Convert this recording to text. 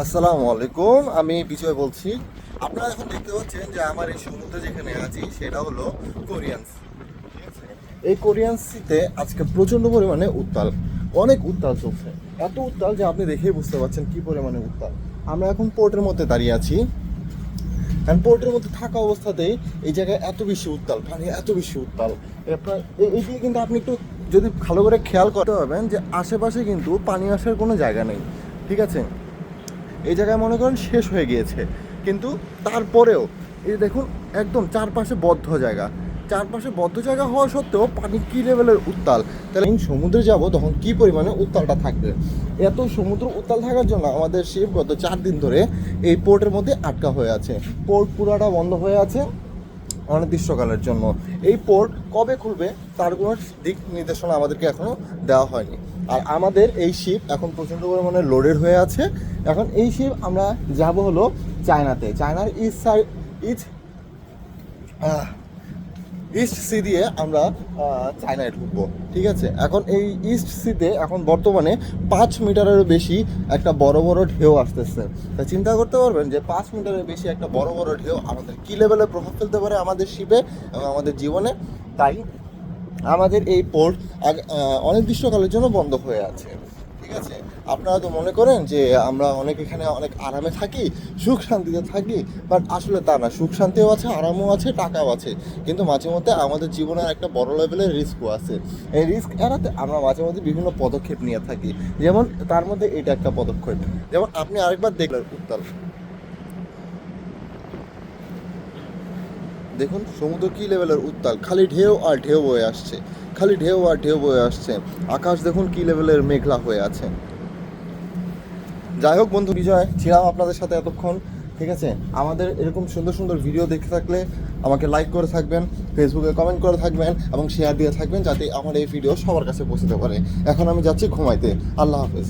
আসসালামু আলাইকুম, আমি বিজয় বলছি। আপনারা এখন দেখতে পাচ্ছেন যে আমার এই সমুদ্রে যেখানে আছি সেটা হলো কোরিয়ান সি। ঠিক আছে, এই কোরিয়ান সিতে আজকে প্রচণ্ড পরিমাণে উত্তাল, অনেক উত্তাল চলছে। এত উত্তাল যে আপনি দেখেই বুঝতে পারছেন কি পরিমাণে উত্তাল। আমরা এখন পোর্টের মধ্যে দাঁড়িয়ে আছি, কারণ পোর্টের মধ্যে থাকা অবস্থাতেই এই জায়গায় এত বেশি উত্তাল, পানি এত বেশি উত্তাল। আপনার এইদিকে কিন্তু আপনি একটু যদি ভালো করে খেয়াল করতে পারবেন যে আশেপাশে কিন্তু পানি আসার কোনো জায়গা নেই। ঠিক আছে, এই জায়গায় মনে করেন শেষ হয়ে গিয়েছে, কিন্তু তারপরেও এই দেখুন একদম চারপাশে বদ্ধ জায়গা, চারপাশে বদ্ধ জায়গা হওয়া সত্ত্বেও পানি কী লেভেলের উত্তাল। তাহলে সমুদ্রে যাব তখন কি পরিমাণে উত্তালটা থাকবে। এত সমুদ্র উত্তাল থাকার জন্য আমাদের শিপ গত 4 দিন ধরে এই পোর্টের মধ্যে আটকা হয়ে আছে। পোর্ট পুরাটা বন্ধ হয়ে আছে অনির্দিষ্টকালের জন্য। এই পোর্ট কবে খুলবে তার কোনো দিক নির্দেশনা আমাদেরকে এখনও দেওয়া হয়নি। আর আমাদের এই শিপ এখন প্রচণ্ড পরিমাণে লোডেড হয়ে আছে। এখন এই শিপ আমরা যাব হলো চায়নাতে, চায়নার ইস্ট সি দিয়ে আমরা চায়নায় ঢুকবো। ঠিক আছে, এখন এই ইস্ট সিতে এখন বর্তমানে 5 মিটারেরও বেশি একটা বড় বড় ঢেউ আসতেছে। তা চিন্তা করতে পারবেন যে 5 মিটারের বেশি একটা বড় বড় ঢেউ আমাদের কী লেভেলে প্রভাব ফেলতে পারে আমাদের শিপে এবং আমাদের জীবনে। তাই আমাদের এই পোর্ট অনির্দিষ্টকালের জন্য বন্ধ হয়ে আছে। ঠিক আছে, আপনারা তো মনে করেন যে আমরা অনেক এখানে অনেক আরামে থাকি, সুখ শান্তিতে থাকি, বাট আসলে তা না। সুখ শান্তিও আছে, আরামও আছে, টাকাও আছে, কিন্তু মাঝে মধ্যে আমাদের জীবনের একটা বড় লেভেলের রিস্কও আছে। এই রিস্ক এড়াতে আমরা মাঝে মধ্যে বিভিন্ন পদক্ষেপ নিয়ে থাকি, যেমন তার মধ্যে এটা একটা পদক্ষেপ। যেমন আপনি আরেকবার দেখলেন উত্তাল, দেখুন সমুদ্র কী লেভেলের উত্তাল, খালি ঢেউ আর ঢেউ বয়ে আসছে, খালি ঢেউ আর ঢেউ বয়ে আসছে। আকাশ দেখুন কী লেভেলের মেঘলা হয়ে আছে। যাই হোক বন্ধু, বিজয় ছিলাম আপনাদের সাথে এতক্ষণ। ঠিক আছে, আমাদের এরকম সুন্দর সুন্দর ভিডিও দেখতে থাকলে আমাকে লাইক করে থাকবেন, ফেসবুকে কমেন্ট করে থাকবেন এবং শেয়ার দিয়ে থাকবেন, যাতে আমার এই ভিডিও সবার কাছে পৌঁছতে পারে। এখন আমি যাচ্ছি ঘুমাইতে। আল্লাহ হাফেজ।